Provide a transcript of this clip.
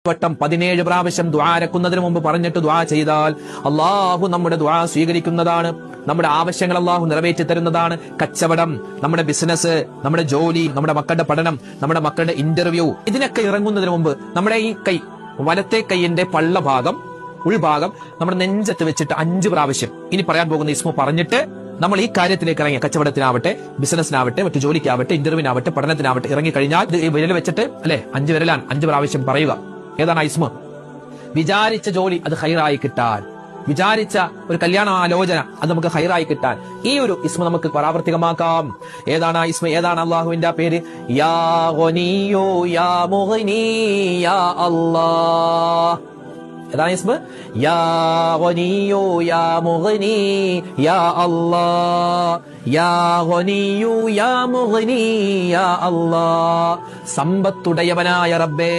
വട്ടം 17 പ്രാവശ്യം ദുആ അരക്കുന്നതിന് മുമ്പ് പറഞ്ഞിട്ട് ദുആ ചെയ്താൽ അല്ലാഹു നമ്മുടെ ദുആ സ്വീകരിക്കുന്നതാണ്. നമ്മുടെ ആവശ്യങ്ങൾ അല്ലാഹു നിറവേറ്റി തരുന്നതാണ്. കച്ചവടം, നമ്മുടെ ബിസിനസ്, നമ്മുടെ ജോലി, നമ്മുടെ മക്കളുടെ പഠനം, നമ്മുടെ മക്കളുടെ ഇന്റർവ്യൂ, ഇതിനൊക്കെ ഇറങ്ങുന്നതിന് മുമ്പ് നമ്മുടെ ഈ കൈ, വലത്തെ കൈയിന്റെ പള്ളഭാഗം, ഉൾഭാഗം നമ്മുടെ നെഞ്ചത്ത് വെച്ചിട്ട് 5 പ്രാവശ്യം ഇനി പറയാൻ പോകുന്ന ഇസ്മു പറഞ്ഞിട്ട് നമ്മൾ ഈ കാര്യത്തിലേക്ക് ഇറങ്ങിയ, കച്ചവടത്തിനാവട്ടെ, ബിസിനസ്സിനാവട്ടെ, മറ്റു ജോലിക്കാവട്ടെ, ഇന്റർവ്യൂവിനാവട്ടെ, പഠനത്തിനാവട്ടെ ഇറങ്ങിക്കഴിഞ്ഞാൽ ഈ വിരൽ വെച്ചിട്ട് അല്ലെ 5 വിരലാണ് 5 പ്രാവശ്യം പറയുക. ഏതാണ് ഇസ്മ? വിചാരിച്ച ജോലി അത് ഹൈറായി കിട്ടാൻ, വിചാരിച്ച ഒരു കല്യാണ ആലോചന അത് നമുക്ക് ഹൈറായി കിട്ടാൻ ഈ ഒരു ഇസ്മ നമുക്ക് പ്രാവർത്തികമാക്കാം. ഏതാണ് ആ ഇസ്മ? ഏതാണ് അള്ളാഹുവിന്റെ ആ പേര്? യാ ഗനിയോ യാ മുഗ്നി യാ അല്ലാഹ്. ഏതാണ് ഇസ്മ? യാ ഗനിയോ യാ മുഗ്നി യാ അല്ലാഹ്. യാ ഗനിയോ യാ മുഗ്നി യാ അല്ലാഹ്. സമ്പത്തുടയവനായ റബ്ബേ,